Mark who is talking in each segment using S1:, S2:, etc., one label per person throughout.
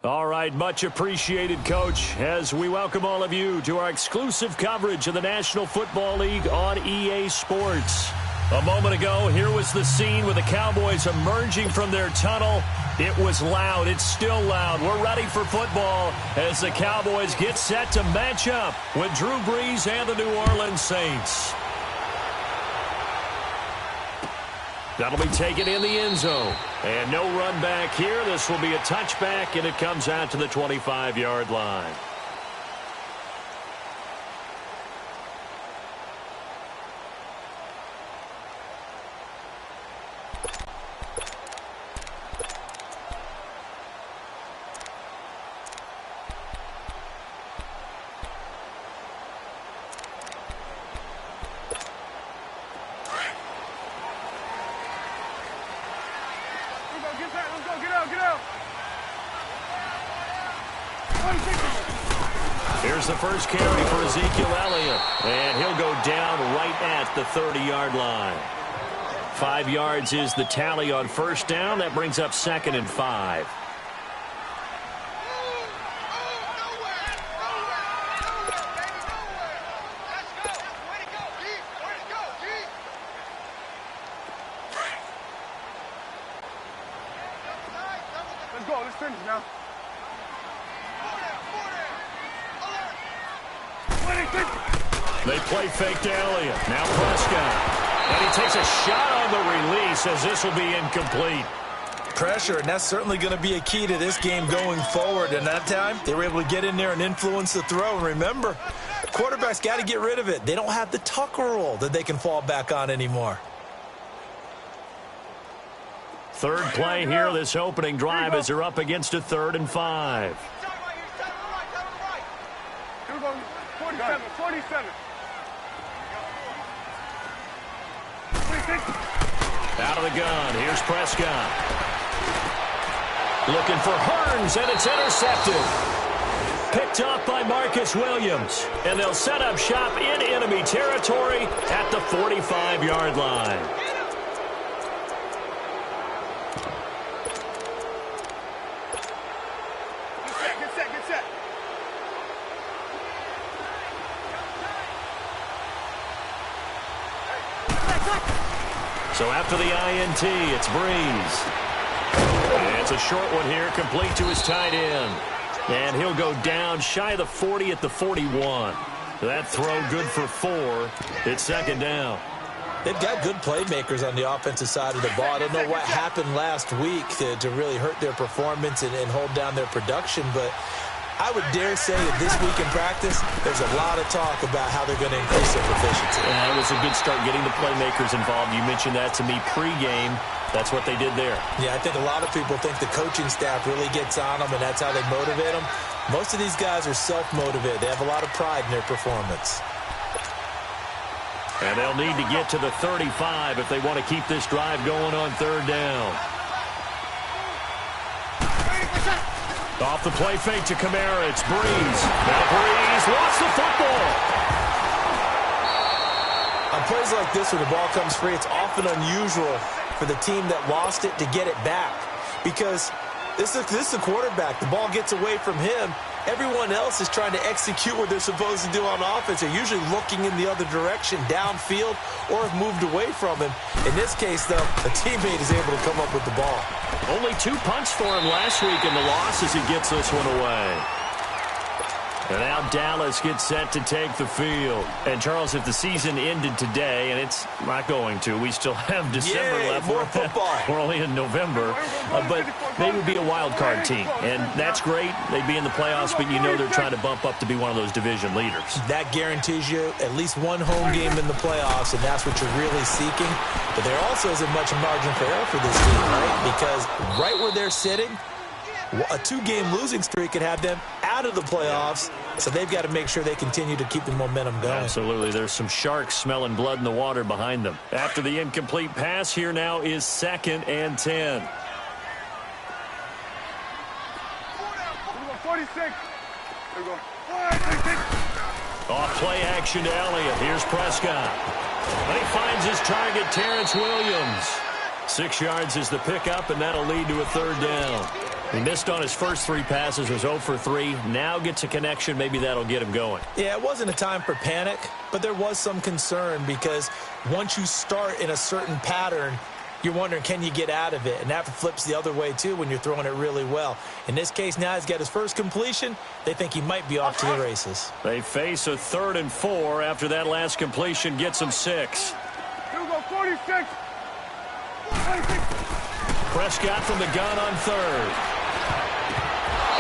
S1: All right, much appreciated, Coach, as we welcome all of you to our exclusive coverage of the National Football League on EA Sports. A moment ago, here was the scene with the Cowboys emerging from their tunnel. It was loud. It's still loud. We're ready for football as the Cowboys get set to match up with Drew Brees and the New Orleans Saints. That'll be taken in the end zone. And no run back here. This will be a touchback, and it comes out to the 25-yard line. Here's the first carry for Ezekiel Elliott, and he'll go down right at the 30-yard line. 5 yards is the tally on first down. That brings up 2nd and 5.
S2: Let's go. Let's finish now.
S1: They play fake to Elliott. Now Prescott. And he takes a shot on the release as this will be incomplete.
S3: Pressure, and that's certainly going to be a key to this game going forward. And that time, they were able to get in there and influence the throw. And remember, quarterbacks got to get rid of it. They don't have the Tucker rule that they can fall back on anymore.
S1: Third play here, this opening drive as they're up against a 3rd and 5.
S2: Here we go. 47, 47. 26.
S1: Out of the gun, here's Prescott. Looking for Hearns, and it's intercepted. Picked off by Marcus Williams. And they'll set up shop in enemy territory at the 45-yard line. So after the INT, it's Brees. And it's a short one here, complete to his tight end. And he'll go down shy of the 40 at the 41. That throw good for 4. It's 2nd down.
S3: They've got good playmakers on the offensive side of the ball. I don't know what happened last week to really hurt their performance and hold down their production, but I would dare say that this week in practice, there's a lot of talk about how they're going to increase their proficiency.
S1: It was a good start getting the playmakers involved. You mentioned that to me pregame. That's what they did there.
S3: Yeah, I think a lot of people think the coaching staff really gets on them, and that's how they motivate them. Most of these guys are self-motivated. They have a lot of pride in their performance.
S1: And they'll need to get to the 35 if they want to keep this drive going on 3rd down. Off the play fake to Kamara, it's Brees. Now Brees lost the football.
S3: On plays like this where the ball comes free, it's often unusual for the team that lost it to get it back. Because this is the quarterback. The ball gets away from him. Everyone else is trying to execute what they're supposed to do on offense. They're usually looking in the other direction, downfield, or have moved away from him. In this case, though, a teammate is able to come up with the ball.
S1: Only 2 punts for him last week in the loss as he gets this one away. And now Dallas gets set to take the field. And, Charles, if the season ended today, and it's not going to, we still have December left.
S3: More football.
S1: We're only in November. But they would be a wild card team. And that's great. They'd be in the playoffs, but you know they're trying to bump up to be one of those division leaders.
S3: That guarantees you at least one home game in the playoffs, and that's what you're really seeking. But there also isn't much margin for error for this team, right? Because right where they're sitting, a 2-game losing streak could have them out of the playoffs, so they've got to make sure they continue to keep the momentum going.
S1: Absolutely. There's some sharks smelling blood in the water behind them. After the incomplete pass, here now is 2nd and 10.
S2: 46. There we go.
S1: Off play action to Elliott. Here's Prescott. And he finds his target, Terrence Williams. 6 yards is the pickup, and that'll lead to a 3rd down. He missed on his first 3 passes, was 0 for 3. Now gets a connection. Maybe that'll get him going.
S3: Yeah, it wasn't a time for panic, but there was some concern because once you start in a certain pattern, you're wondering, can you get out of it? And that flips the other way, too, when you're throwing it really well. In this case, now he's got his first completion. They think he might be off to the races.
S1: They face a 3rd and 4 after that last completion gets him 6.
S2: Here we go, 46. 26.
S1: Prescott from the gun on 3rd.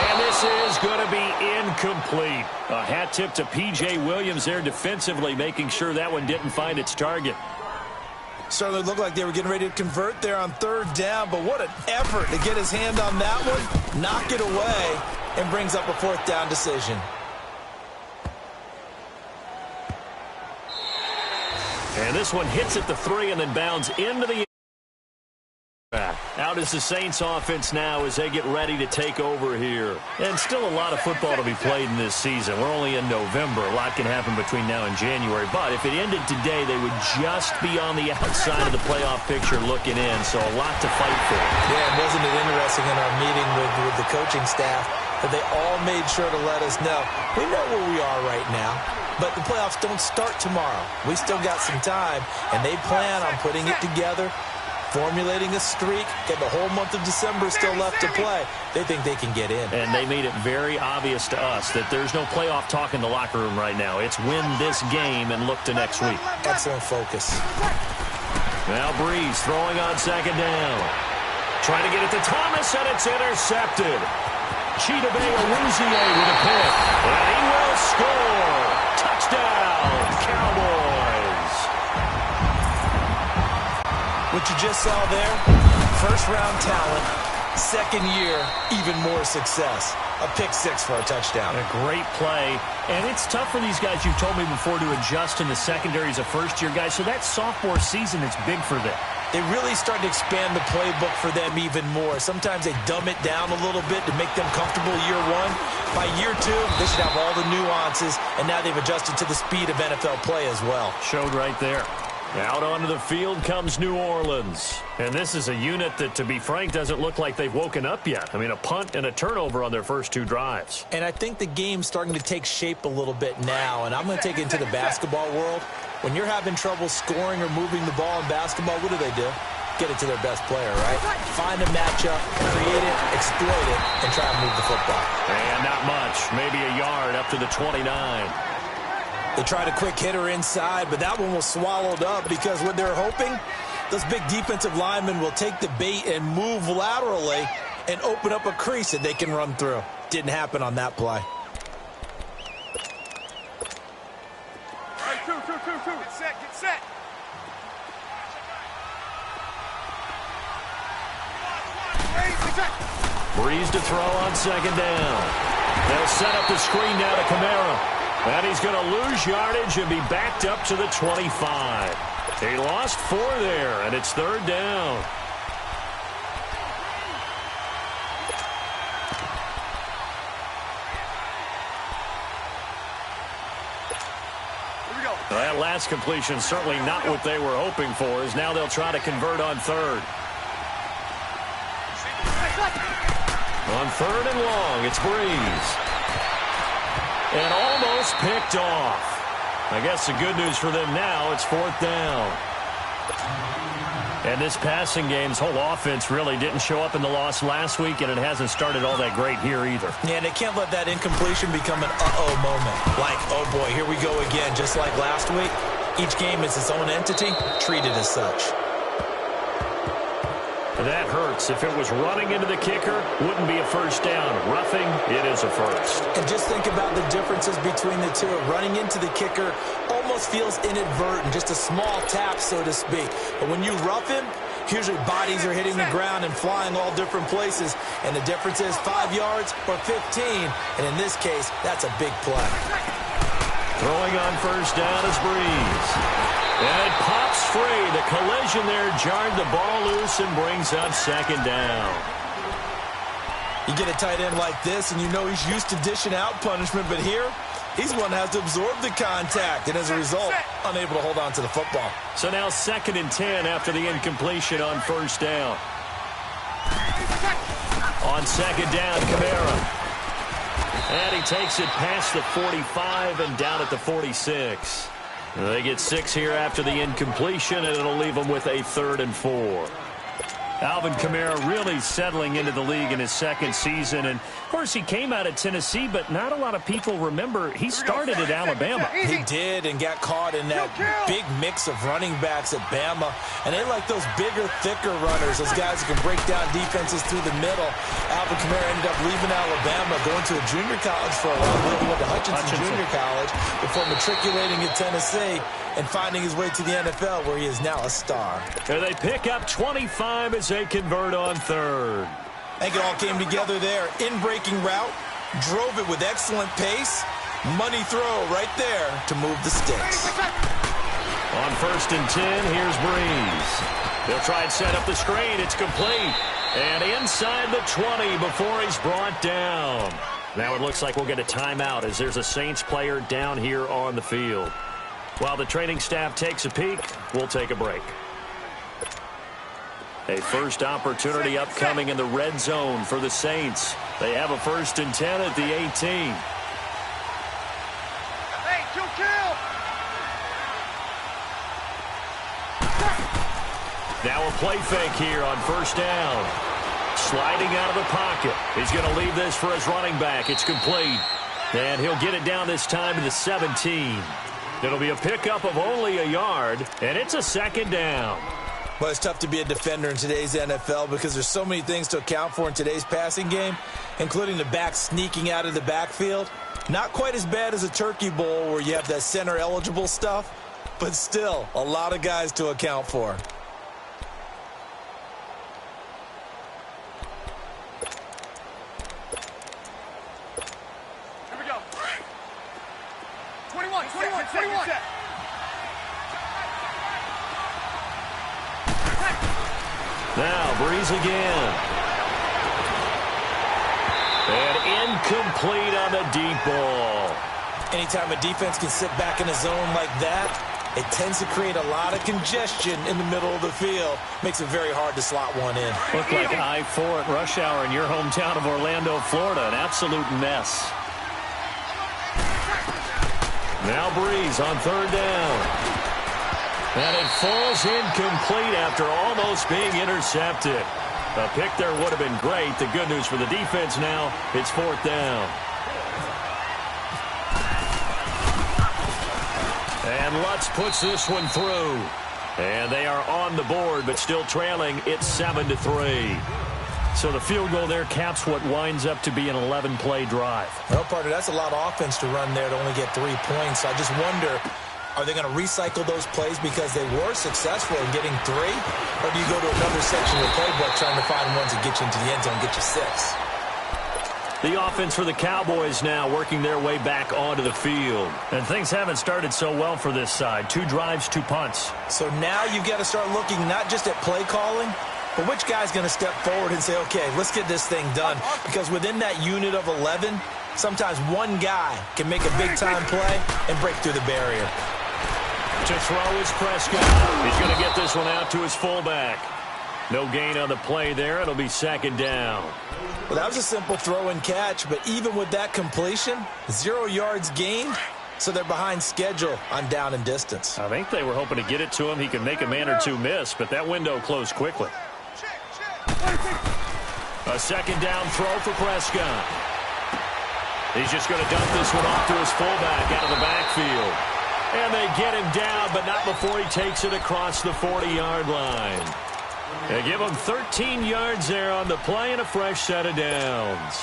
S1: And this is going to be incomplete. A hat tip to P.J. Williams there defensively, making sure that one didn't find its target.
S3: Certainly looked like they were getting ready to convert there on 3rd down, but what an effort to get his hand on that one, knock it away, and brings up a 4th down decision.
S1: And this one hits at the 3 and then bounds into the out is the Saints offense now as they get ready to take over here. And still a lot of football to be played in this season. We're only in November. A lot can happen between now and January. But if it ended today, they would just be on the outside of the playoff picture looking in. So a lot to fight for.
S3: Yeah, and wasn't it interesting in our meeting with the coaching staff that they all made sure to let us know, we know where we are right now, but the playoffs don't start tomorrow. We still got some time, and they plan on putting it together, formulating a streak, get the whole month of December still left to play. They think they can get in.
S1: And they made it very obvious to us that there's no playoff talk in the locker room right now. It's win this game and look to next week.
S3: Excellent focus.
S1: Now Breeze throwing on 2nd down. Trying to get it to Thomas, and it's intercepted. Chidobe Awuzie with a pick. And he will score. Touchdown, Cowboys.
S3: What you just saw there, first-round talent, 2nd year, even more success. A pick 6 for a touchdown.
S1: A great play. And it's tough for these guys, you've told me before, to adjust in the secondary as a first-year guy. So that sophomore season is big for them.
S3: They really start to expand the playbook for them even more. Sometimes they dumb it down a little bit to make them comfortable year 1. By year 2, they should have all the nuances, and now they've adjusted to the speed of NFL play as well.
S1: Showed right there. Out onto the field comes New Orleans. And this is a unit that, to be frank, doesn't look like they've woken up yet. I mean, a punt and a turnover on their first 2 drives.
S3: And I think the game's starting to take shape a little bit now, and I'm going to take it into the basketball world. When you're having trouble scoring or moving the ball in basketball, what do? Get it to their best player, right? Find a matchup, create it, exploit it, and try and move the football.
S1: And not much. Maybe a yard up to the 29.
S3: They tried a quick hitter inside, but that one was swallowed up because what they're hoping, those big defensive linemen will take the bait and move laterally and open up a crease that they can run through. Didn't happen on that play.
S2: All right, two. Get set.
S1: Breeze to throw on 2nd down. They'll set up the screen now to Kamara. And he's going to lose yardage and be backed up to the 25. He lost 4 there, and it's 3rd down.
S2: Here we go.
S1: That last completion certainly not what they were hoping for, as now they'll try to convert on 3rd. On 3rd and long, it's Breeze. And almost picked off. I guess the good news for them now, it's 4th down. And this passing game's whole offense really didn't show up in the loss last week, and it hasn't started all that great here either.
S3: Yeah, and they can't let that incompletion become an uh-oh moment. Like, oh boy, here we go again, just like last week. Each game is its own entity, treated as such.
S1: That hurts. If it was running into the kicker, wouldn't be a first down. Roughing, it is a first.
S3: And just think about the differences between the two. Running into the kicker almost feels inadvertent, just a small tap, so to speak. But when you rough him, usually bodies are hitting the ground and flying all different places. And the difference is 5 yards or 15. And in this case, that's a big play.
S1: Throwing on first down is Breeze. And it pops free. The collision there jarred the ball loose and brings up 2nd down.
S3: You get a tight end like this, and you know he's used to dishing out punishment, but here, he's the one that has to absorb the contact, and as a result, unable to hold on to the football.
S1: So now 2nd and 10 after the incompletion on first down. On second down, Kamara. And he takes it past the 45 and down at the 46. They get 6 here after the incompletion, and it'll leave them with a 3rd and 4. Alvin Kamara really settling into the league in his second season. And, of course, he came out of Tennessee, but not a lot of people remember he started at Alabama.
S3: He did, and got caught in that big mix of running backs at Bama. And they like those bigger, thicker runners, those guys who can break down defenses through the middle. Alvin Kamara ended up leaving Alabama, going to a junior college for a while. Then he went to Hutchinson Junior College before matriculating at Tennessee and finding his way to the NFL, where he is now a star.
S1: And they pick up 25 as they convert on 3rd.
S3: I think it all came together there. In-breaking route, drove it with excellent pace. Money throw right there to move the sticks.
S1: On 1st and 10, here's Breeze. They'll try and set up the screen. It's complete. And inside the 20 before he's brought down. Now it looks like we'll get a timeout as there's a Saints player down here on the field. While the training staff takes a peek, we'll take a break. A first opportunity upcoming in the red zone for the Saints. They have a 1st and 10 at the 18.
S2: Hey, kill!
S1: Now a play fake here on 1st down. Sliding out of the pocket. He's going to leave this for his running back. It's complete. And he'll get it down this time to the 17. It'll be a pickup of only a yard, and it's a 2nd down.
S3: Well, it's tough to be a defender in today's NFL because there's so many things to account for in today's passing game, including the back sneaking out of the backfield. Not quite as bad as a Turkey Bowl where you have that center-eligible stuff, but still a lot of guys to account for.
S2: Here we go. 21.
S1: Now, Breeze again. And incomplete on the deep ball.
S3: Anytime a defense can sit back in a zone like that, it tends to create a lot of congestion in the middle of the field. Makes it very hard to slot one in.
S1: Looked like I-4 at rush hour in your hometown of Orlando, Florida. An absolute mess. Now Breeze on 3rd down. And it falls incomplete after almost being intercepted. A pick there would have been great. The good news for the defense now, it's 4th down. And Lutz puts this one through. And they are on the board, but still trailing. It's 7-3. So the field goal there caps what winds up to be an 11-play drive.
S3: Well, partner, that's a lot of offense to run there to only get 3 points. I just wonder, are they going to recycle those plays because they were successful in getting 3? Or do you go to another section of the playbook trying to find ones that get you into the end zone and get you 6?
S1: The offense for the Cowboys now working their way back onto the field. And things haven't started so well for this side. 2 drives, 2 punts.
S3: So now you've got to start looking not just at play calling, but which guy's going to step forward and say, okay, let's get this thing done. Because within that unit of 11, sometimes one guy can make a big-time play and break through the barrier.
S1: To throw is Prescott. He's going to get this one out to his fullback. No gain on the play there. It'll be 2nd down.
S3: Well, that was a simple throw and catch, but even with that completion, 0 yards gained, so they're behind schedule on down and distance.
S1: I think they were hoping to get it to him. He could make a man or 2 miss, but that window closed quickly. A 2nd down throw for Prescott. He's just going to dump this one off to his fullback out of the backfield. And they get him down, but not before he takes it across the 40-yard line. They give him 13 yards there on the play and a fresh set of downs.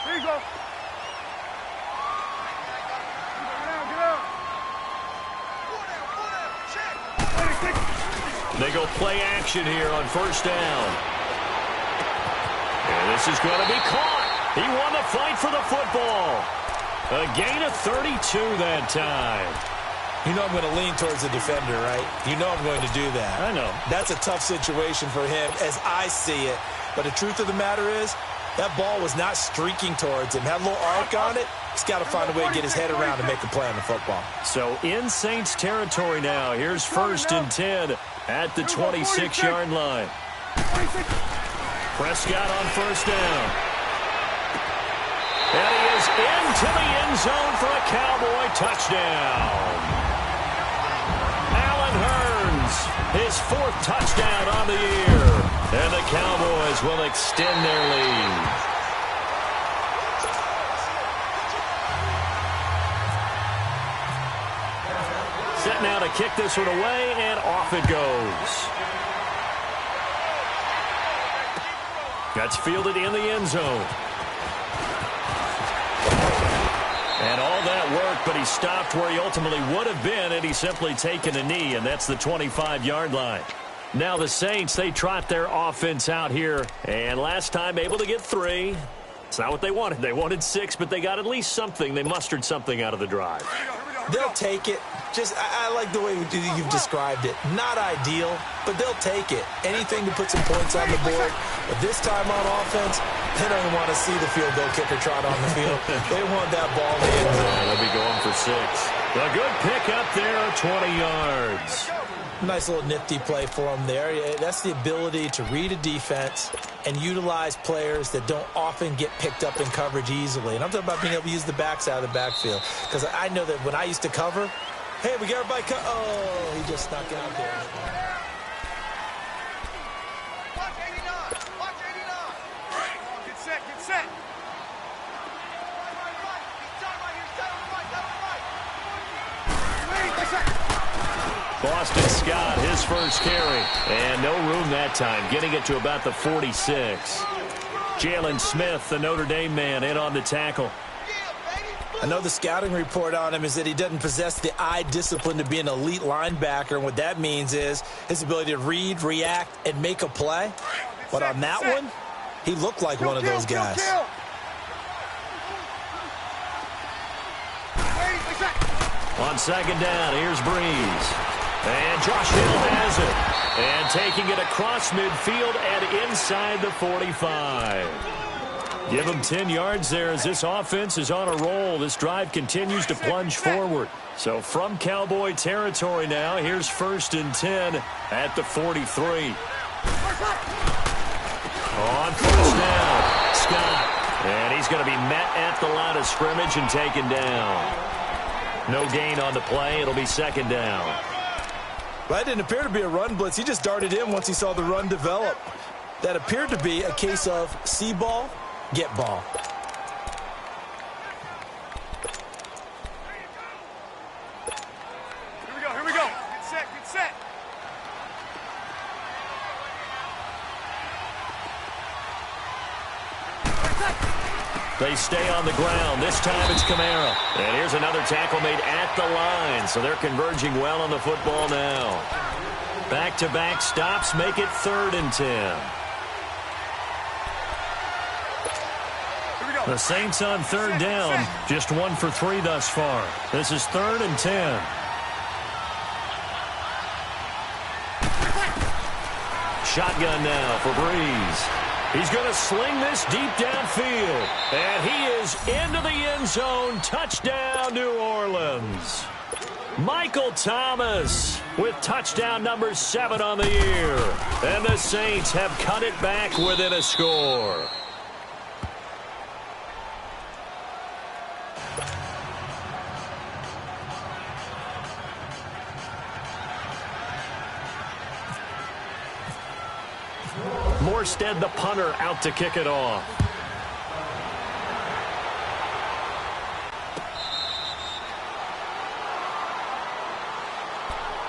S2: Here you go.
S1: They go play action here on 1st down. And this is going to be caught. He won the fight for the football. A gain of 32 that time.
S3: You know I'm going to lean towards the defender, right? You know I'm going to do that.
S1: I know.
S3: That's a tough situation for him as I see it. But the truth of the matter is, that ball was not streaking towards him. Had a little arc on it. He's got to find a way to get his head around and make a play on the football.
S1: So in Saints territory now. Here's 1st and 10 at the 26-yard line. Prescott on first down. And he is into the end zone for a Cowboy touchdown. Allen Hurns, his 4th touchdown on the year. And the Cowboys will extend their lead. Set now to kick this one away, and off it goes. That's fielded in the end zone. And all that work, but he stopped where he ultimately would have been, and he's simply taken a knee, and that's the 25-yard line. Now the Saints, they trot their offense out here, and last time able to get 3. It's not what they wanted. They wanted 6, but they got at least something. They mustered something out of the drive.
S3: They'll take it. I like the way you've described it. Not ideal, but they'll take it. Anything to put some points on the board. But this time on offense, they don't want to see the field goal kicker trot on the field. They want that ball in the end zone.
S1: They'll be going for 6. A good pick up there, 20 yards.
S3: Nice little nifty play for them there. That's the ability to read a defense and utilize players that don't often get picked up in coverage easily. And I'm talking about being able to use the backs out of the backfield. Because I know that when I used to cover, hey, we got everybody oh, he just snuck out there.
S2: Watch 89. Watch 89. Get set. Get set. Right. He's done right here. Set on the right. Wait a second.
S1: Boston Scott, his first carry. And no room that time, getting it to about the 46. Jalen Smith, the Notre Dame man, in on the tackle.
S3: I know the scouting report on him is that he doesn't possess the eye discipline to be an elite linebacker. And what that means is his ability to read, react, and make a play. But on that one, he looked like one of those guys.
S1: On second down, here's Breeze. And Josh Hill has it. And taking it across midfield and inside the 45. Give him 10 yards there as this offense is on a roll. This drive continues to plunge forward. So from Cowboy territory now, here's 1st and 10 at the 43. On first down, Scott. And he's going to be met at the line of scrimmage and taken down. No gain on the play. It'll be 2nd down.
S3: Well, that didn't appear to be a run blitz. He just darted in once he saw the run develop. That appeared to be a case of see ball, get ball.
S2: Here we go. Get set.
S1: They stay on the ground. This time it's Kamara. And here's another tackle made at the line. So they're converging well on the football now. Back-to-back stops make it 3rd and 10. The Saints on 3rd down. Just 1 for 3 thus far. This is 3rd and 10. Shotgun now for Breeze. He's going to sling this deep downfield. And he is into the end zone. Touchdown, New Orleans. Michael Thomas with touchdown number 7 on the year. And the Saints have cut it back within a score. Morstead, the punter, out to kick it off.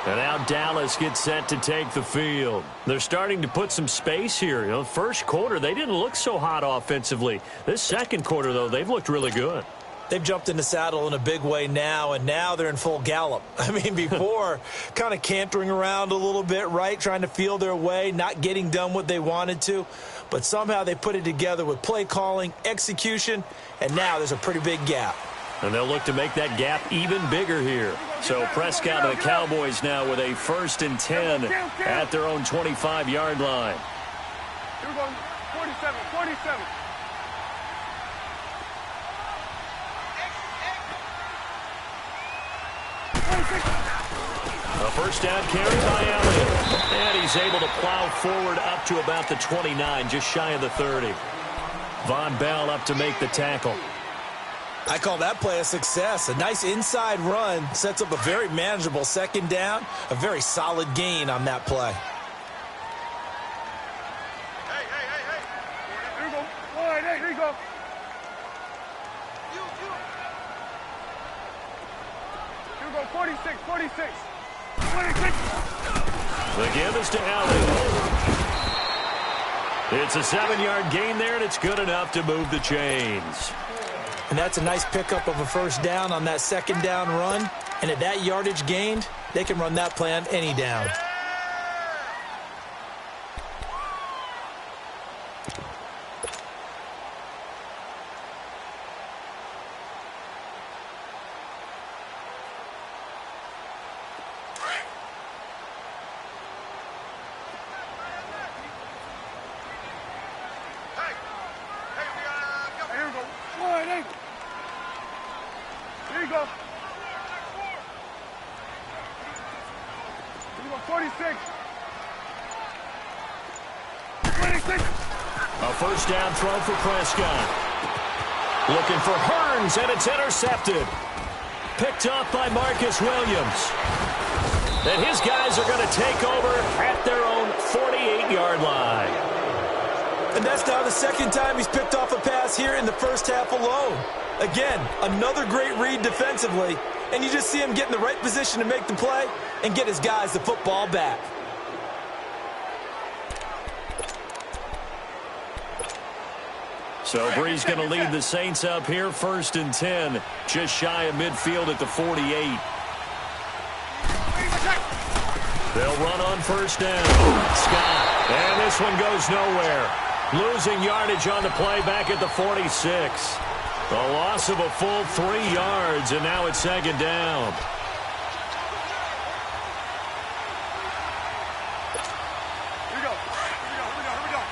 S1: And now Dallas gets set to take the field. They're starting to put some space here. First quarter, they didn't look so hot offensively. This second quarter, though, they've looked really good.
S3: They've jumped in the saddle in a big way now, and now they're in full gallop. I mean, before, kind of cantering around a little bit, right, trying to feel their way, not getting done what they wanted to. But somehow they put it together with play calling, execution, and now there's a pretty big gap.
S1: And they'll look to make that gap even bigger here. So Prescott and the Cowboys now with a 1st and 10 at their own 25-yard line.
S2: Here we go. 47.
S1: A first down carry by Elliott. And he's able to plow forward up to about the 29, just shy of the 30. Von Bell up to make the tackle.
S3: I call that play a success. A nice inside run sets up a very manageable second down, a very solid gain on that play.
S2: Hey. Here you go. All right, hey, here you go. Here you go, 46. 26.
S1: The give is to Allen. It's a 7-yard gain there, and it's good enough to move the chains.
S3: And that's a nice pickup of a first down on that second down run. And at that yardage gained, they can run that play on any down.
S2: Here you go. 46. 26.
S1: A first down throw for Prescott. Looking for Hearns, and it's intercepted. Picked off by Marcus Williams. And his guys are going to take over at their own 48-yard line.
S3: And that's now the second time he's picked off a pass here in the first half alone. Again, another great read defensively, and you just see him get in the right position to make the play and get his guys the football back.
S1: So Bree's going to lead the Saints up here, 1st and 10, just shy of midfield at the 48. They'll run on first down. Scott, and this one goes nowhere. Losing yardage on the play back at the 46. The loss of a full 3 yards, and now it's second down.
S2: Here we go. Here we go.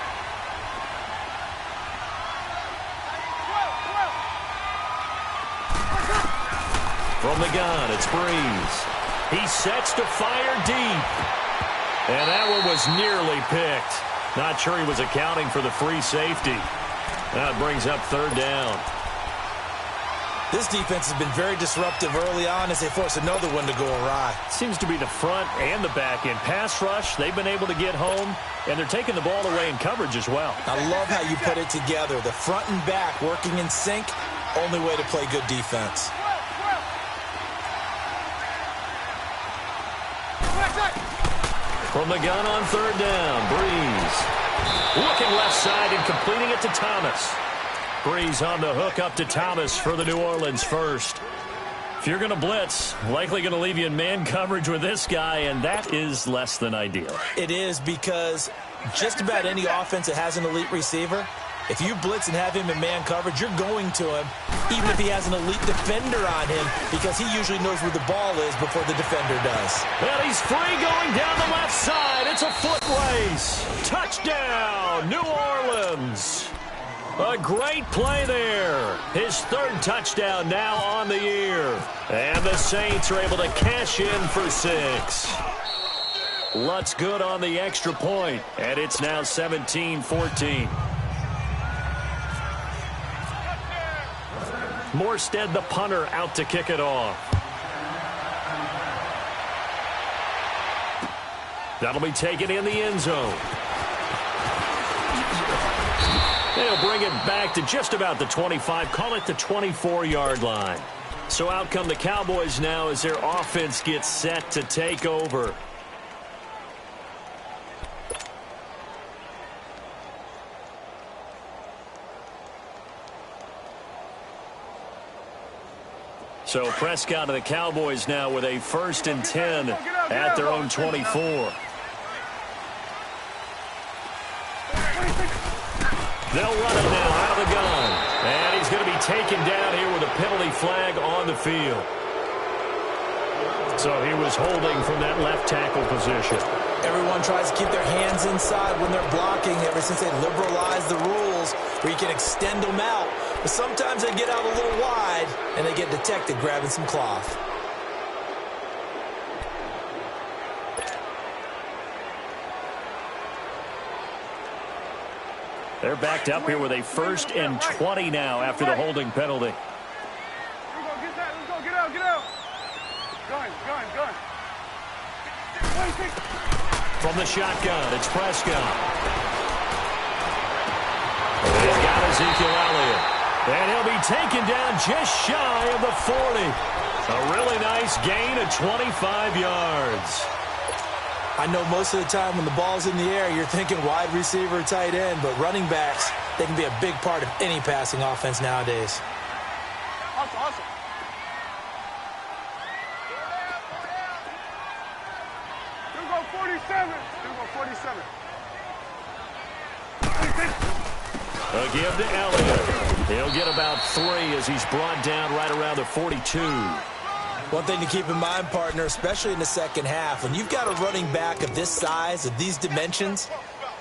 S1: From the gun, it's Breeze. He sets to fire deep. And that one was nearly picked. Not sure he was accounting for the free safety. That brings up third down.
S3: This defense has been very disruptive early on as they force another one to go awry.
S1: Seems to be the front and the back end. Pass rush, they've been able to get home, and they're taking the ball away in coverage as well.
S3: I love how you put it together. The front and back working in sync, only way to play good defense.
S1: From the gun on third down, Breeze. Looking left side and completing it to Thomas. Breeze on the hook up to Thomas for the New Orleans first. If you're going to blitz, likely going to leave you in man coverage with this guy, and that is less than ideal.
S3: It is, because just about any offense that has an elite receiver, if you blitz and have him in man coverage, you're going to him, even if he has an elite defender on him, because he usually knows where the ball is before the defender does.
S1: And he's free going down the left side. It's a foot race. Touchdown, New Orleans. A great play there. His third touchdown now on the year. And the Saints are able to cash in for 6. Lutz good on the extra point, and it's now 17-14. Morstead, the punter, out to kick it off. That'll be taken in the end zone. They'll bring it back to just about the 25, call it the 24-yard line. So out come the Cowboys now as their offense gets set to take over. So Prescott and the Cowboys now with a 1st and 10 at their own 24. They'll run it now out of the gun. And he's going to be taken down here with a penalty flag on the field. So he was holding from that left tackle position.
S3: Everyone tries to keep their hands inside when they're blocking ever since they liberalized the rules where you can extend them out. But sometimes they get out a little wide and they get detected grabbing some cloth.
S1: They're backed up here with a 1st and 20 now after the holding penalty.
S2: Here we go, get that, let's go, get out, get out. Gun.
S1: From the shotgun, it's Prescott. He's got Ezekiel Elliott. And he'll be taken down just shy of the 40. A really nice gain of 25 yards.
S3: I know most of the time when the ball's in the air, you're thinking wide receiver, tight end, but running backs, they can be a big part of any passing offense nowadays.
S2: Awesome. Here we go, 47.
S1: A give to Elliott. He'll get about 3 as he's brought down right around the 42.
S3: One thing to keep in mind, partner, especially in the second half, when you've got a running back of this size, of these dimensions,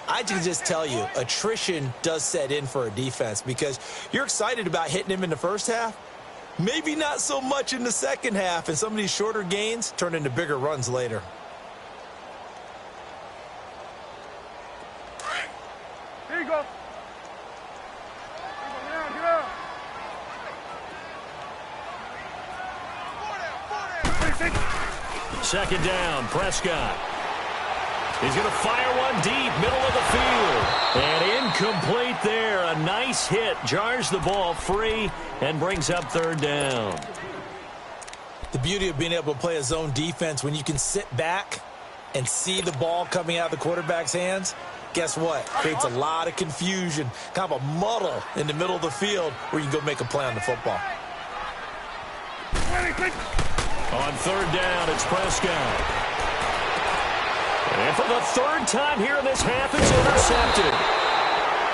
S3: I can just tell you, attrition does set in for a defense because you're excited about hitting him in the first half. Maybe not so much in the second half, and some of these shorter gains turn into bigger runs later.
S2: Here you go. Get out.
S1: 2nd down, Prescott. He's going to fire one deep, middle of the field. And incomplete there. A nice hit. Jars the ball free and brings up 3rd down.
S3: The beauty of being able to play a zone defense when you can sit back and see the ball coming out of the quarterback's hands, guess what? Creates a lot of confusion, kind of a muddle in the middle of the field where you can go make a play on the football.
S1: On 3rd down, it's Prescott. And for the 3rd time here in this half, it's intercepted.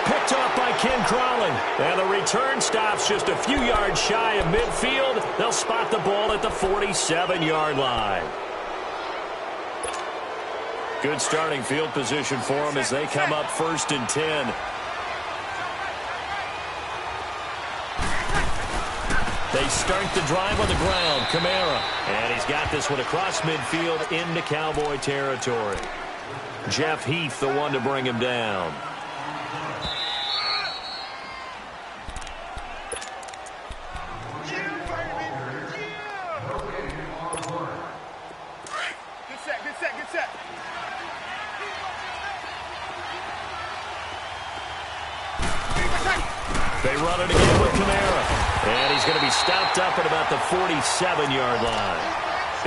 S1: Picked off by Ken Crawley. And the return stops just a few yards shy of midfield. They'll spot the ball at the 47-yard line. Good starting field position for them as they come up 1st and 10. They start the drive on the ground. Kamara. And he's got this one across midfield into Cowboy territory. Jeff Heath, the one to bring him down.
S2: Get set.
S1: They run it again with Kamara. And he's going to be stopped up at about the 47-yard line.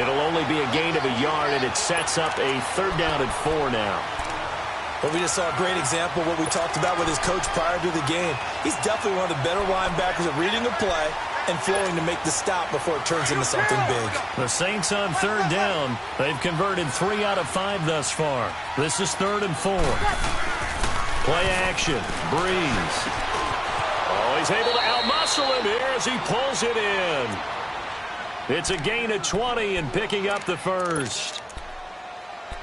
S1: It'll only be a gain of a yard, and it sets up a 3rd down and 4 now.
S3: But we just saw a great example of what we talked about with his coach prior to the game. He's definitely one of the better linebackers at reading a play and flowing to make the stop before it turns into something big.
S1: The Saints on 3rd down. They've converted 3 out of 5 thus far. This is 3rd and 4. Play action. Breeze. Oh, he's able to outmuscle him here as he pulls it in. It's a gain of 20 and picking up the 1st.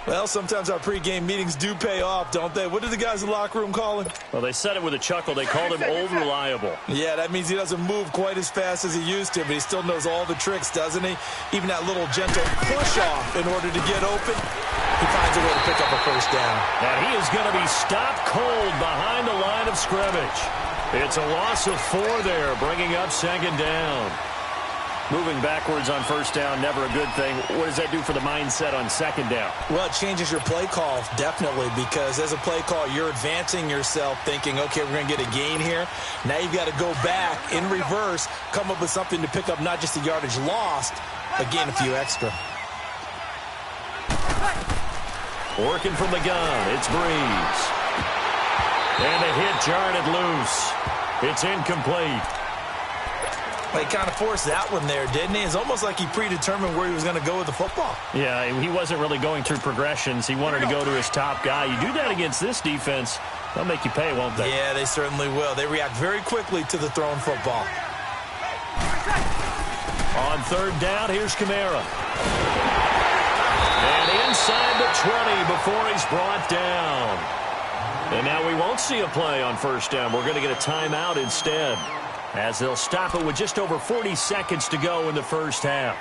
S3: Well, sometimes our pregame meetings do pay off, don't they? What did the guys in the locker room call him?
S1: Well, they said it with a chuckle. They called him Old Reliable.
S3: Yeah, that means he doesn't move quite as fast as he used to, but he still knows all the tricks, doesn't he? Even that little gentle push-off in order to get open, he finds a way to pick up a 1st down.
S1: And he is going to be stopped cold behind the line of scrimmage. It's a loss of 4 there, bringing up 2nd down. Moving backwards on 1st down, never a good thing. What does that do for the mindset on 2nd down?
S3: Well, it changes your play call, definitely, because as a play call, you're advancing yourself thinking, okay, we're going to get a gain here. Now you've got to go back in reverse, come up with something to pick up not just the yardage lost, but gain a few extra.
S1: Working from the gun, it's Breeze. And a hit jarred it loose. It's incomplete.
S3: He kind of forced that one there, didn't he? It's almost like he predetermined where he was going to go with the football.
S1: Yeah, he wasn't really going through progressions. He wanted to go to his top guy. You do that against this defense, they'll make you pay, won't they?
S3: Yeah, they certainly will. They react very quickly to the thrown football.
S1: On 3rd down, here's Kamara. And inside the 20 before he's brought down. And now we won't see a play on 1st down. We're going to get a timeout instead, as they'll stop it with just over 40 seconds to go in the 1st half.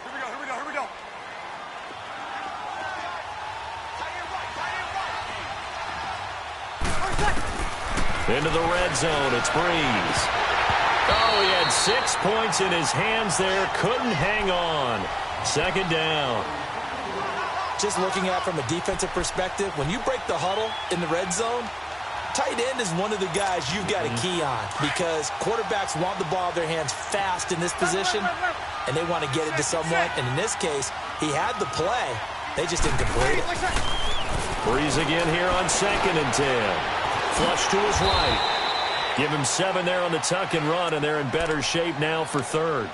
S2: Here we go.
S1: Into the red zone, it's Breeze. Oh, he had 6 points in his hands there. Couldn't hang on. Second down.
S3: Just looking at it from a defensive perspective, when you break the huddle in the red zone, tight end is one of the guys you've got to key on because quarterbacks want the ball in their hands fast in this position, and they want to get it to someone. And in this case, he had the play. They just didn't complete it.
S1: Breeze again here on 2nd and 10. Flush to his right. Give him 7 there on the tuck and run, and they're in better shape now for 3rd.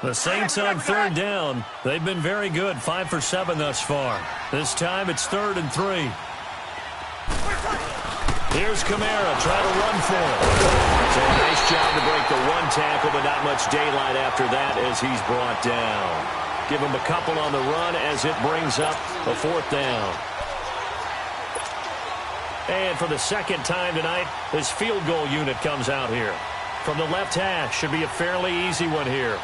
S1: The Saints on 3rd down. They've been very good, 5 for 7 thus far. This time it's 3rd and 3. Here's Kamara trying to run for it. So a nice job to break the 1 tackle, but not much daylight after that as he's brought down. Give him a couple on the run as it brings up a 4th down. And for the 2nd time tonight, this field goal unit comes out here. From the left hash, should be a fairly easy one here.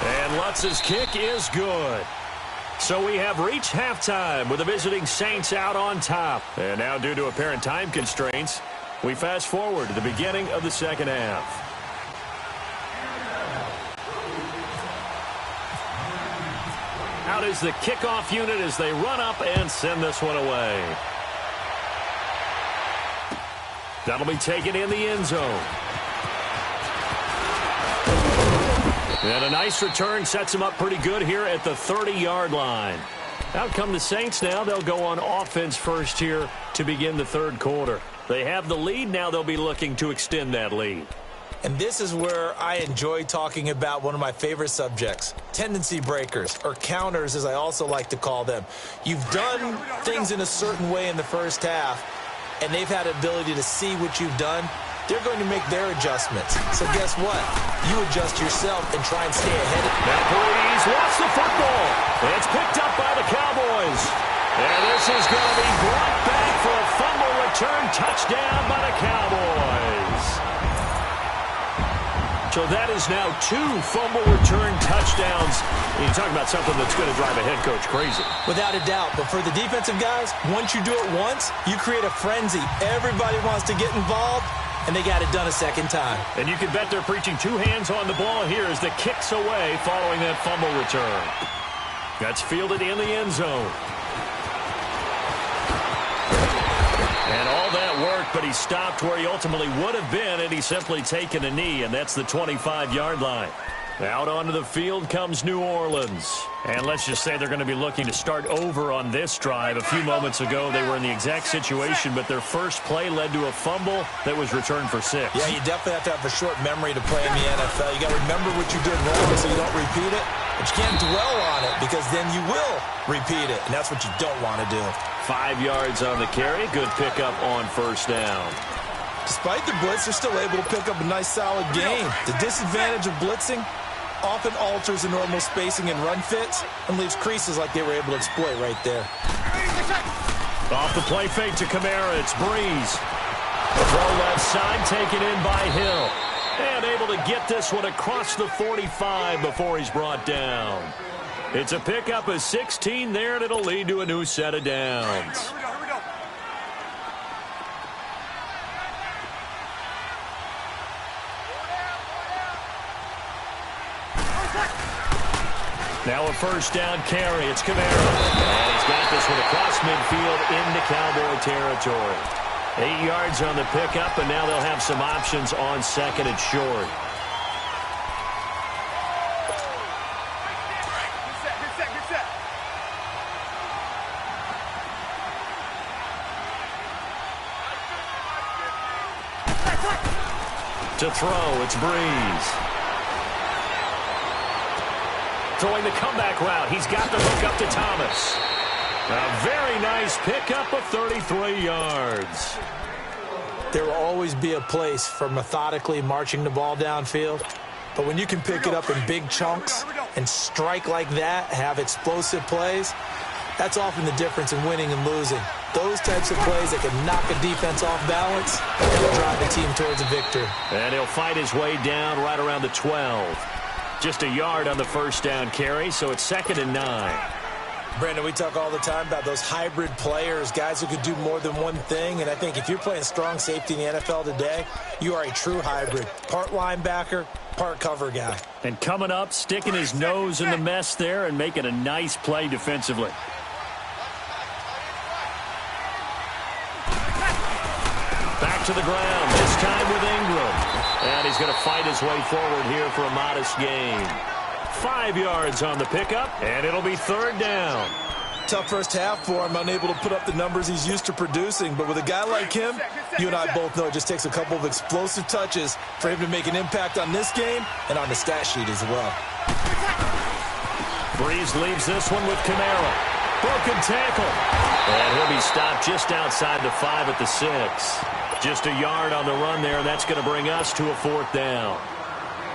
S1: And Lutz's kick is good. So we have reached halftime with the visiting Saints out on top. And now due to apparent time constraints, we fast forward to the beginning of the 2nd half. Out is the kickoff unit as they run up and send this one away. That'll be taken in the end zone. And a nice return sets him up pretty good here at the 30-yard line. Out come the Saints now. They'll go on offense first here to begin the 3rd quarter. They have the lead. Now they'll be looking to extend that lead.
S3: And this is where I enjoy talking about one of my favorite subjects, tendency breakers, or counters as I also like to call them. You've done things in a certain way in the first half, and they've had the ability to see what you've done. They're going to make their adjustments. So guess what? You adjust yourself and try and stay ahead of it.
S1: Now Breeze lost the football. It's picked up by the Cowboys. And this is going to be brought back for a fumble return touchdown by the Cowboys. So that is now 2 fumble return touchdowns. You're talking about something that's going to drive a head coach crazy.
S3: Without a doubt. But for the defensive guys, once you do it once, you create a frenzy. Everybody wants to get involved, and they got it done a 2nd time.
S1: And you can bet they're preaching 2 hands on the ball here as the kick's away following that fumble return. That's fielded in the end zone. And all that worked, but he stopped where he ultimately would have been, and he's simply taken a knee, and that's the 25-yard line. Out onto the field comes New Orleans. And let's just say they're going to be looking to start over on this drive. A few moments ago, they were in the exact situation, but their first play led to a fumble that was returned for 6.
S3: Yeah, you definitely have to have a short memory to play in the NFL. You got to remember what you did wrong so you don't repeat it. But you can't dwell on it because then you will repeat it, and that's what you don't want to do.
S1: 5 yards on the carry. Good pickup on 1st down.
S3: Despite the blitz, they're still able to pick up a nice, solid gain. The disadvantage of blitzing often alters the normal spacing and run fits and leaves creases like they were able to exploit right there.
S1: Off the play fake to Kamara, it's Breeze. The throw left side taken in by Hill. And able to get this one across the 45 before he's brought down. It's a pickup of 16 there, and it'll lead to a new set of downs. Now a 1st down carry. It's Kamara. And he's got this one across midfield into Cowboy territory. 8 yards on the pickup, and now they'll have some options on 2nd and short. To throw, it's Breeze. Throwing the comeback route. He's got the hook up to Thomas. A very nice pickup of 33 yards.
S3: There will always be a place for methodically marching the ball downfield. But when you can pick it up in big chunks and strike like that, have explosive plays, that's often the difference in winning and losing. Those types of plays that can knock a defense off balance, that'll drive the team towards a victory.
S1: And he'll fight his way down right around the 12. Just a yard on the first down carry, so it's 2nd and 9.
S3: Brandon, we talk all the time about those hybrid players, guys who could do more than one thing. And I think if you're playing strong safety in the NFL today, you are a true hybrid. Part linebacker, part cover guy.
S1: And coming up, sticking his nose in the mess there and making a nice play defensively. Back to the ground, this time with Ingram. And he's going to fight his way forward here for a modest gain. 5 yards on the pickup, and it'll be 3rd down.
S3: Tough first half for him, unable to put up the numbers he's used to producing. But with a guy like him, you and I both know it just takes a couple of explosive touches for him to make an impact on this game and on the stat sheet as well.
S1: Breeze leaves this one with Kamara. Broken tackle. And he'll be stopped just outside the 5 at the 6. Just a yard on the run there, and that's going to bring us to a 4th down.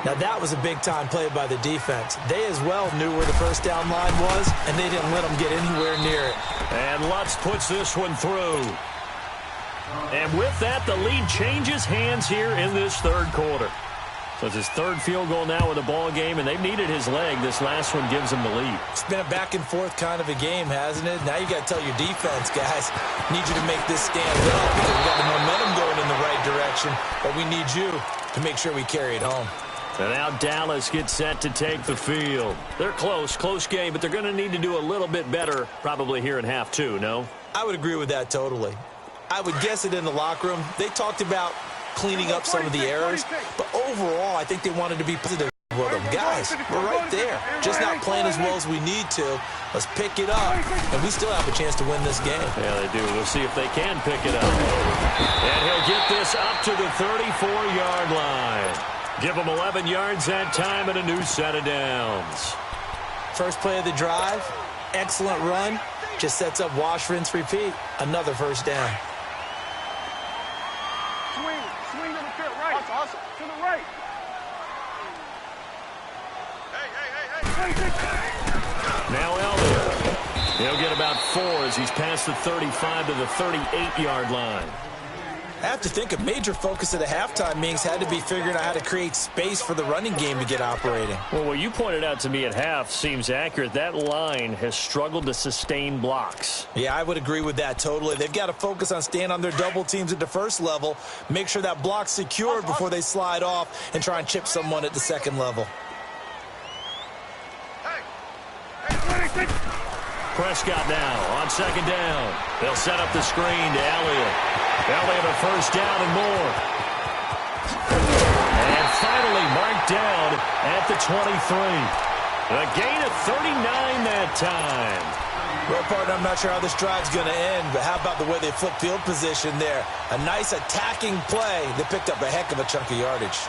S3: Now, that was a big-time play by the defense. They as well knew where the first down line was, and they didn't let them get anywhere near it.
S1: And Lutz puts this one through. And with that, the lead changes hands here in this 3rd quarter. So it's his 3rd field goal now in the ball game, and they've needed his leg. This last one gives them the lead. It's been a back-and-forth kind of a game, hasn't it? Now you got to tell your defense, guys, need you to make this stand up because we got the momentum going in the right direction, but we need you to make sure we carry it home. And now Dallas gets set to take the field. They're close game, but they're going to need to do a little bit better probably here in half 2, no? I would agree with that totally. I would guess it in the locker room. They talked about cleaning up some of the errors, but overall I think they wanted to be positive with them. Guys, we're right there. Just not playing as well as we need to. Let's pick it up, and we still have a chance to win this game. Yeah, they do. We'll see if they can pick it up. And he'll get this up to the 34-yard line. Give them 11 yards that time and a new set of downs. First play of the drive, excellent run. Just sets up wash, rinse, repeat. Another first down.
S2: Swing to the field, right. That's awesome. To the right. Hey.
S1: Now Elliott. He'll get about 4 as he's past the 35 to the 38-yard line.
S3: I have to think a major focus of the halftime meetings had to be figuring out how to create space for the running game to get operating.
S1: Well, what you pointed out to me at half seems accurate. That line has struggled to sustain blocks.
S3: Yeah, I would agree with that totally. They've got to focus on staying on their double teams at the first level, make sure that block's secured before they slide off and try and chip someone at the second level.
S1: Prescott now on 2nd down. They'll set up the screen to Elliott. Elliott a first down and more. And finally marked down at the 23. A gain of 39 that time.
S3: Well, partner, I'm not sure how this drive's going to end, but how about the way they flipped field position there? A nice attacking play that picked up a heck of a chunk of yardage.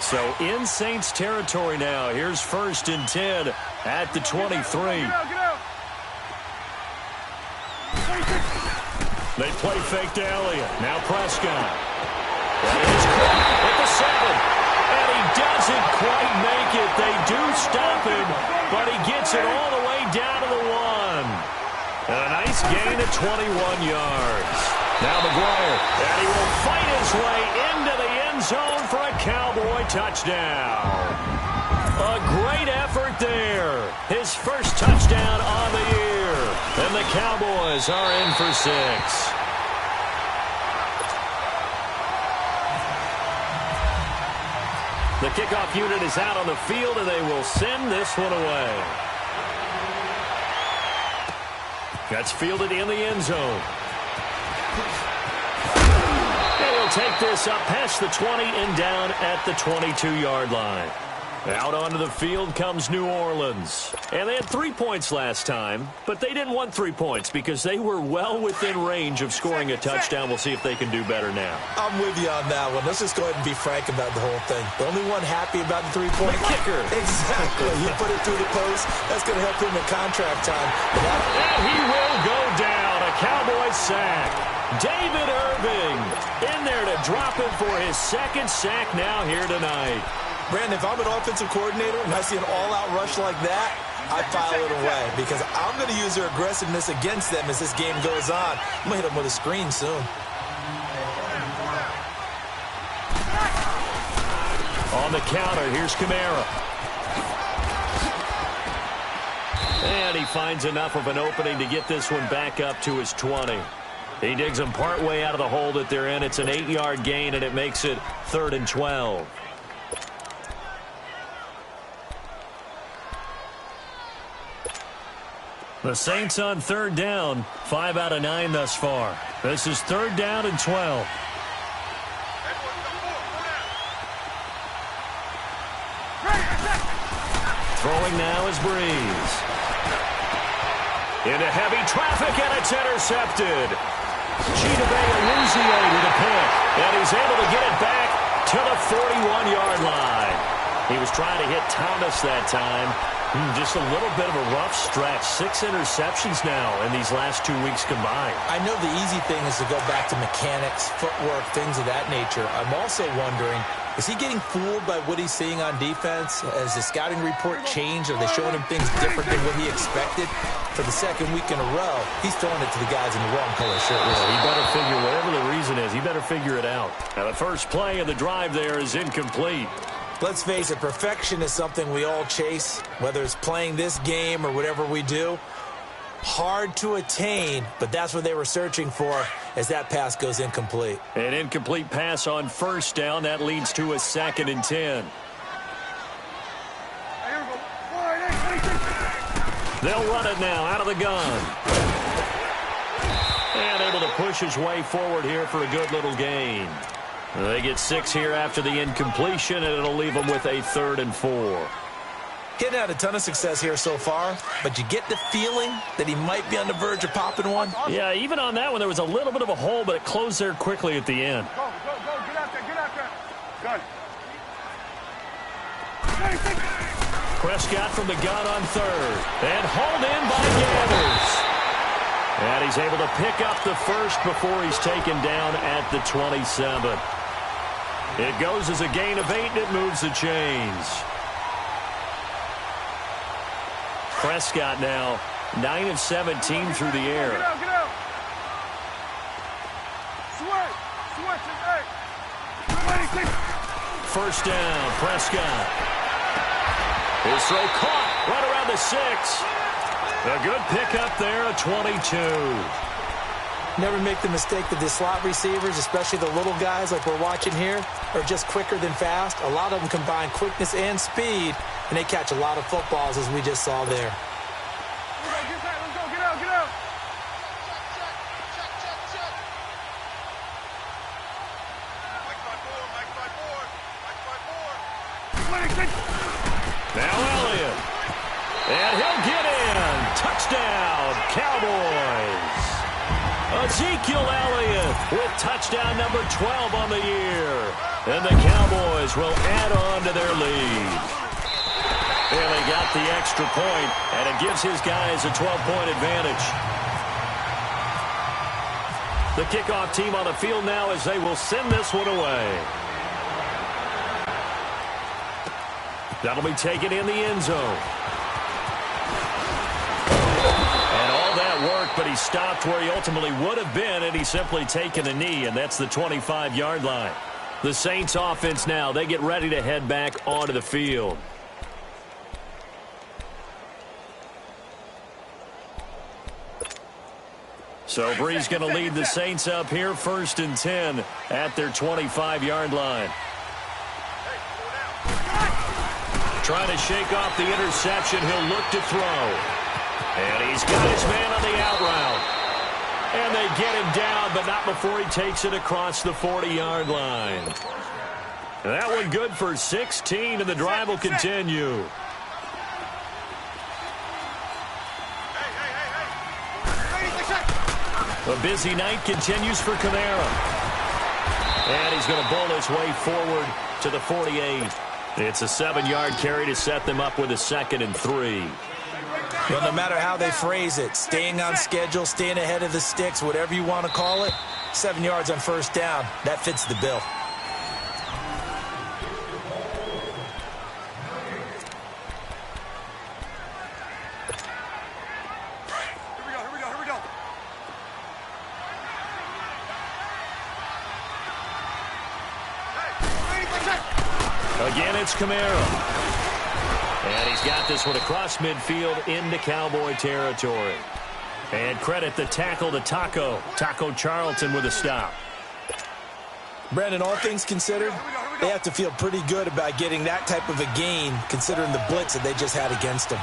S1: So in Saints territory now. Here's 1st and 10 at the 23.
S2: Get out.
S1: They play fake to Elliott. Now Prescott. That is caught at the 7. And he doesn't quite make it. They do stop him, but he gets it all the way down to the 1. And a nice gain of 21 yards. Now McGuire. And he will fight his way into the end zone for a Cowboy touchdown. A great effort there. His first touchdown on the year. And the Cowboys are in for 6. The kickoff unit is out on the field, and they will send this one away. That's fielded in the end zone. And he'll take this up past the 20 and down at the 22-yard line. Out onto the field comes New Orleans. And they had 3 points last time, but they didn't want 3 points because they were well within range of scoring a touchdown. We'll see if they can do better now.
S3: I'm with you on that one. Let's just go ahead and be frank about the whole thing. The only one happy about the 3-point
S1: kicker.
S3: Exactly. You put it through the post. That's going to help him in contract time.
S1: And he will go down. A Cowboys sack. David Irving in there to drop him for his 2nd sack now here tonight.
S3: Brandon, if I'm an offensive coordinator and I see an all-out rush like that, I file it away because I'm going to use their aggressiveness against them as this game goes on. I'm going to hit them with a screen soon.
S1: On the counter, here's Kamara. And he finds enough of an opening to get this one back up to his 20. He digs them partway out of the hole that they're in. It's an 8-yard gain, and it makes it 3rd and 12. The Saints on 3rd down, 5 out of 9 thus far. This is 3rd down and 12. Throwing now is Breeze. Into heavy traffic, and it's intercepted. Chidobe Awuzie with a pick, and he's able to get it back to the 41-yard line. He was trying to hit Thomas that time. Just a little bit of a rough stretch. 6 interceptions now in these last 2 weeks combined.
S3: I know the easy thing is to go back to mechanics, footwork, things of that nature. I'm also wondering, is he getting fooled by what he's seeing on defense? Has the scouting report changed? Are they showing him things different than what he expected? For the second week in a row, he's throwing it to the guys in the wrong color shirt.
S1: He better figure, whatever the reason is, he better figure it out. Now the first play of the drive there is incomplete.
S3: Let's face it, perfection is something we all chase, whether it's playing this game or whatever we do. Hard to attain, but that's what they were searching for as that pass goes incomplete.
S1: An incomplete pass on 1st down. That leads to a 2nd and 10. They'll run it now out of the gun. And able to push his way forward here for a good little gain. They get 6 here after the incompletion, and it'll leave them with a 3rd and 4.
S3: Getting had a ton of success here so far, but you get the feeling that he might be on the verge of popping one.
S1: Yeah, even on that one, there was a little bit of a hole, but it closed there quickly at the end.
S2: Go, get out there. Gun.
S1: Prescott from the gun on 3rd, and hauled in by Gathers. And he's able to pick up the first before he's taken down at the 27. It goes as a gain of 8, and it moves the chains. Prescott now 9 of 17 through the air.
S2: Get out. Switch.
S1: First down, Prescott. His throw caught right around the 6. A good pickup there, a 22.
S3: Never make the mistake that the slot receivers, especially the little guys like we're watching here, are just quicker than fast. A lot of them combine quickness and speed, and they catch a lot of footballs, as we just saw there.
S2: Let's go. Get out.
S1: Now Elliott. And he'll get in. Touchdown, Cowboys. Ezekiel Elliott with touchdown number 12 on the year. And the Cowboys will add on to their lead. And they got the extra point, and it gives his guys a 12-point advantage. The kickoff team on the field now as they will send this one away. That'll be taken in the end zone. And all that work, but he stopped where he ultimately would have been, and he's simply taken a knee, and that's the 25-yard line. The Saints offense now, they get ready to head back onto the field. So Breeze going to lead the Saints up here, 1st and 10 at their 25-yard line. Trying to shake off the interception. He'll look to throw. And he's got his man on the out route. And they get him down, but not before he takes it across the 40-yard line. That one good for 16, and the drive will continue. A busy night continues for Kamara. And he's going to bowl his way forward to the 48. It's a 7-yard carry to set them up with a 2nd and 3.
S3: Well, no matter how they phrase it, staying on schedule, staying ahead of the sticks, whatever you want to call it, 7 yards on 1st down, that fits the bill.
S2: Here we go.
S1: Again, it's Kamara. And he's got this one across midfield into Cowboy territory. And credit the tackle to Taco Charlton with a stop.
S3: Brandon, all things considered, they have to feel pretty good about getting that type of a gain considering the blitz that they just had against them.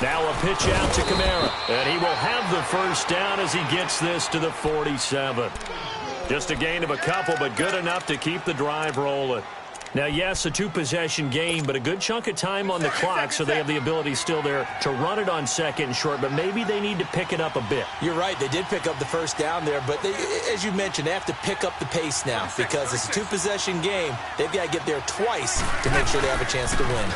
S1: Now a pitch out to Kamara. And he will have the first down as he gets this to the 47. Just a gain of a couple, but good enough to keep the drive rolling. Now, yes, a two-possession game, but a good chunk of time on the clock, so they have the ability still there to run it on second and short, but maybe they need to pick it up a bit.
S3: You're right. They did pick up the first down there, but as you mentioned, they have to pick up the pace now because it's a two-possession game. They've got to get there twice to make sure they have a chance to win.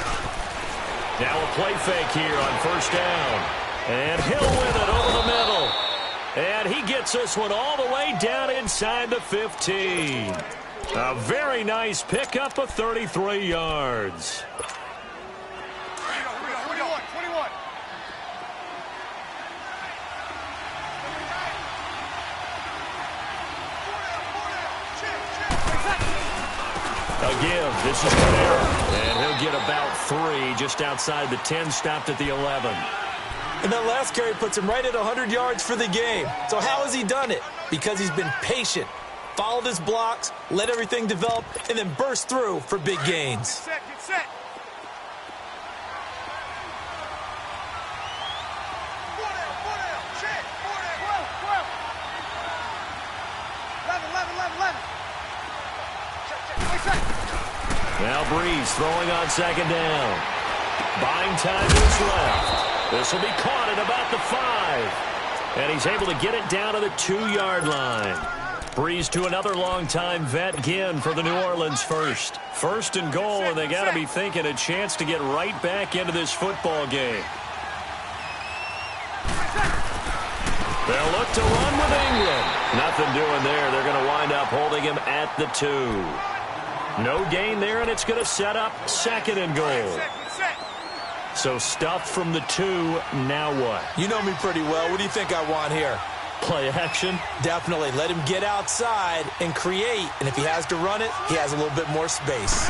S1: Now a play fake here on first down. And Hill with it over the middle. And he gets this one all the way down inside the 15. A very nice pickup of 33 yards.
S2: Here we go. 21.
S1: Again, this is Kamara. And he'll get about 3 just outside the 10, stopped at the 11.
S3: And that last carry puts him right at 100 yards for the game. So how has he done it? Because he's been patient, followed his blocks, let everything develop, and then burst through for big gains.
S2: Get set. 4 down. Check. 4 down. 12. 11. Check.
S1: Now Breeze throwing on second down. Buying time is left. This will be caught at about the 5. And he's able to get it down to the 2-yard line. Breeze to another long-time vet, Ginn, for the New Orleans first. First and goal, and they got to be thinking a chance to get right back into this football game. They'll look to run with England. Nothing doing there. They're going to wind up holding him at the 2. No gain there, and it's going to set up second and goal. So stuff from the 2, now what?
S3: You know me pretty well. What do you think I want here?
S1: Play action?
S3: Definitely. Let him get outside and create. And if he has to run it, he has a little bit more space.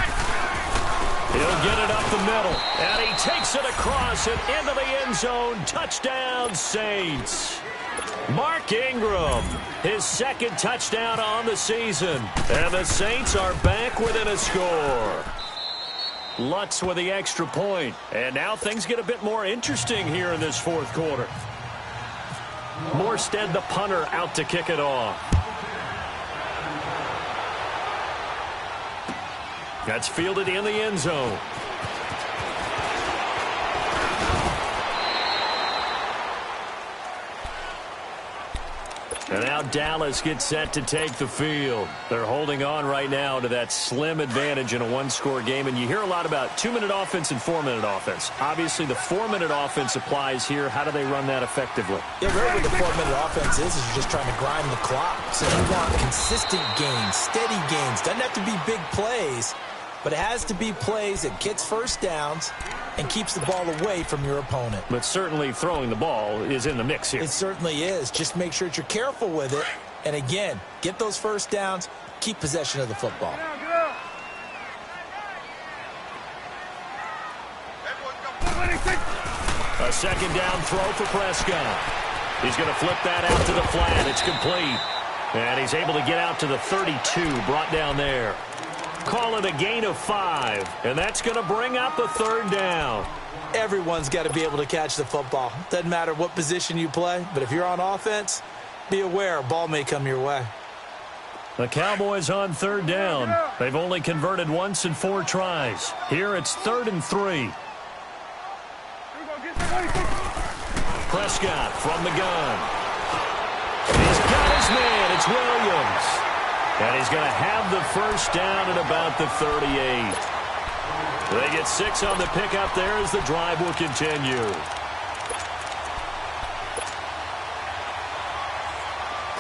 S1: He'll get it up the middle. And he takes it across and into the end zone. Touchdown, Saints. Mark Ingram, his second touchdown on the season. And the Saints are back within a score. Lutz with the extra point. And now things get a bit more interesting here in this fourth quarter. Morstead, the punter, out to kick it off. That's fielded in the end zone. And now Dallas gets set to take the field. They're holding on right now to that slim advantage in a one-score game. And you hear a lot about 2-minute offense and 4-minute offense. Obviously, the 4-minute offense applies here. How do they run that effectively?
S3: Yeah, really what the 4-minute offense is you're just trying to grind the clock. So you want consistent gains, steady gains. Doesn't have to be big plays, but it has to be plays that gets first downs and keeps the ball away from your opponent.
S1: But certainly throwing the ball is in the mix here.
S3: It certainly is. Just make sure that you're careful with it. And again, get those first downs, keep possession of the football.
S1: A second down throw for Prescott. He's going to flip that out to the flat. It's complete. And he's able to get out to the 32, brought down there. Call it a gain of 5, and that's going to bring up a third down.
S3: Everyone's got to be able to catch the football. Doesn't matter what position you play, but if you're on offense, be aware a ball may come your way.
S1: The Cowboys on third down. They've only converted once in 4 tries. Here it's 3rd and 3. Prescott from the gun. He's got his man. It's Williams. And he's going to have the first down at about the 38. They get 6 on the pickup there as the drive will continue.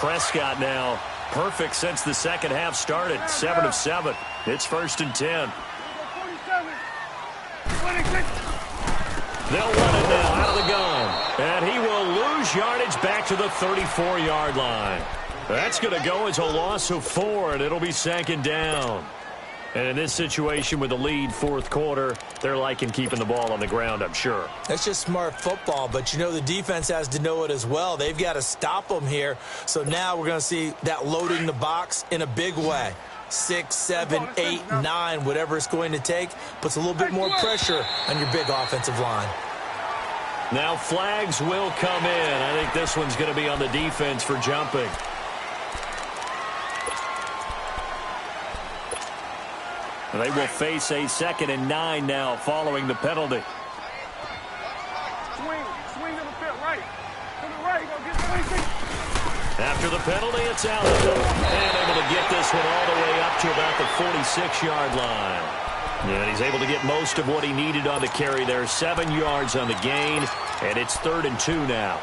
S1: Prescott now perfect since the second half started. 7 of 7. It's 1st and 10. They'll run it now out of the gun. And he will lose yardage back to the 34-yard line. That's going to go as a loss of 4, and it'll be 2nd down. And in this situation with the lead, 4th quarter, they're liking keeping the ball on the ground, I'm sure.
S3: That's just smart football, but you know the defense has to know it as well. They've got to stop them here. So now we're going to see that loading the box in a big way. 6, 7, 8, 9, whatever it's going to take, puts a little bit more pressure on your big offensive line.
S1: Now flags will come in. I think this one's going to be on the defense for jumping. They will face a 2nd and 9 now following the penalty.
S2: Swing to the pit, right. To the right, go get swing.
S1: After the penalty, it's out. And able to get this one all the way up to about the 46-yard line. And he's able to get most of what he needed on the carry there. 7 yards on the gain, and it's 3rd and 2 now.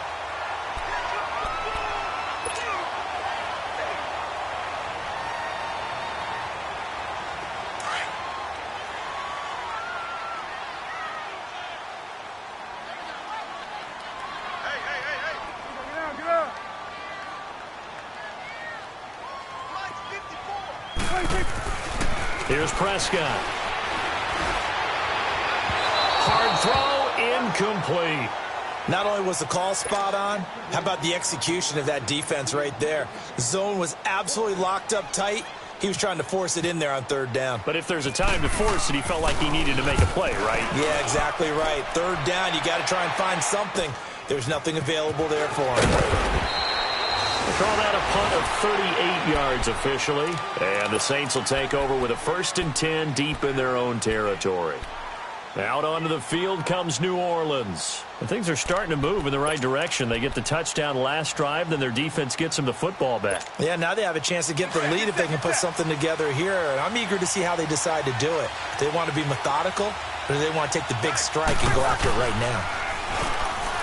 S1: Here's Prescott. Hard throw, incomplete.
S3: Not only was the call spot on, how about the execution of that defense right there? The zone was absolutely locked up tight. He was trying to force it in there on 3rd down.
S1: But if there's a time to force it, he felt like he needed to make a play, right?
S3: Yeah, exactly right. 3rd down, you got to try and find something. There's nothing available there for him.
S1: Call that a punt of 38 yards officially. And the Saints will take over with a 1st and 10 deep in their own territory. Out onto the field comes New Orleans. And things are starting to move in the right direction. They get the touchdown last drive, then their defense gets them the football back.
S3: Yeah, now they have a chance to get the lead if they can put something together here. And I'm eager to see how they decide to do it. Do they want to be methodical, or do they want to take the big strike and go after it right now?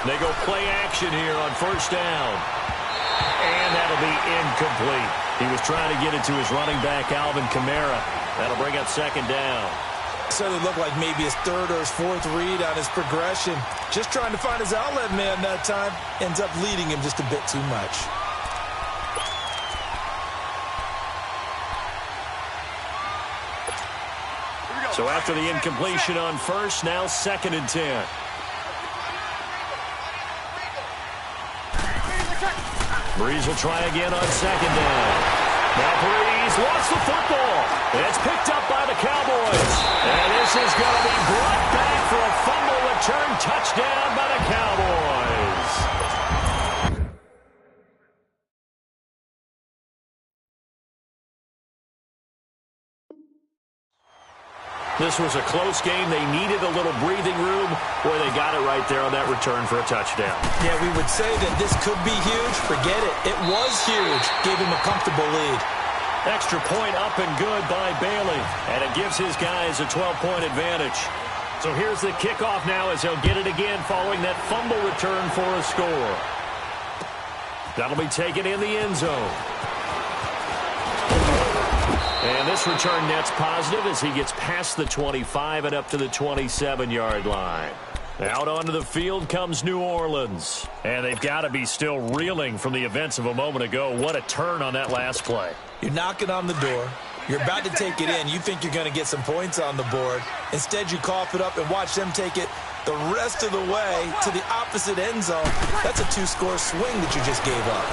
S1: They go play action here on 1st down. And that'll be incomplete. He was trying to get it to his running back, Alvin Kamara. That'll bring up 2nd down.
S3: Certainly looked like maybe his 3rd or his 4th read on his progression. Just trying to find his outlet man that time. Ends up leading him just a bit too much.
S1: So after the incompletion on 1st, now 2nd and 10. Breeze will try again on 2nd down. Now Breeze lost the football. It's picked up by the Cowboys. And this is going to be brought back for a fumble return touchdown by the Cowboys. This was a close game. They needed a little breathing room. Boy, they got it right there on that return for a touchdown.
S3: Yeah, we would say that this could be huge. Forget it. It was huge. Gave him a comfortable lead.
S1: Extra point up and good by Bailey. And it gives his guys a 12-point advantage. So here's the kickoff now as they'll get it again following that fumble return for a score. That'll be taken in the end zone. And this return net's positive as he gets past the 25 and up to the 27-yard line. Out onto the field comes New Orleans. And they've got to be still reeling from the events of a moment ago. What a turn on that last play.
S3: You're knocking on the door. You're about to take it in. You think you're going to get some points on the board. Instead, you cough it up and watch them take it the rest of the way to the opposite end zone. That's a 2-score swing that you just gave up.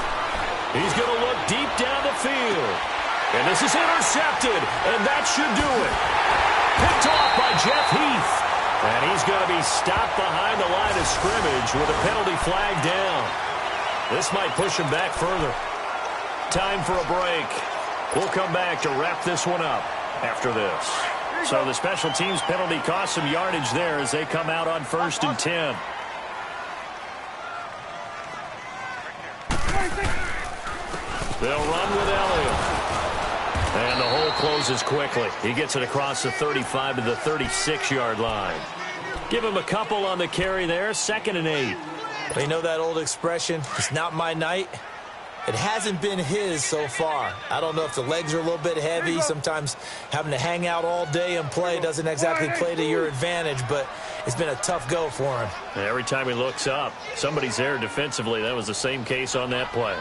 S1: He's going to look deep down the field. And this is intercepted, and that should do it. Picked off by Jeff Heath. And he's going to be stopped behind the line of scrimmage with a penalty flag down. This might push him back further. Time for a break. We'll come back to wrap this one up after this. So the special teams penalty cost some yardage there as they come out on 1st and 10. They'll run with Elliott. And the hole closes quickly. He gets it across the 35 to the 36-yard line. Give him a couple on the carry there. 2nd and 8.
S3: You know that old expression, it's not my night? It hasn't been his so far. I don't know if the legs are a little bit heavy. Sometimes having to hang out all day and play doesn't exactly play to your advantage, but it's been a tough go for him.
S1: Every time he looks up, somebody's there defensively. That was the same case on that play.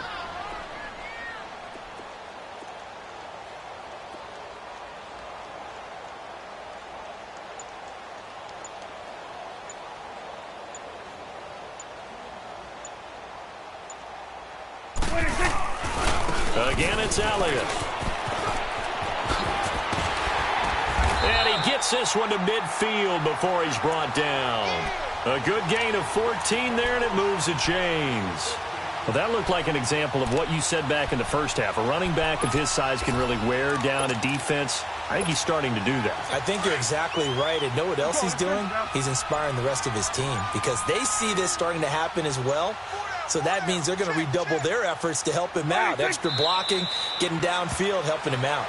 S1: Again, it's Elliott. And he gets this one to midfield before he's brought down. A good gain of 14 there, and it moves the chains. Well, that looked like an example of what you said back in the first half. A running back of his size can really wear down a defense. I think he's starting to do that.
S3: I think you're exactly right. And know what else he's doing? He's inspiring the rest of his team because they see this starting to happen as well. So that means they're going to redouble their efforts to help him out. Extra blocking, getting downfield, helping him out.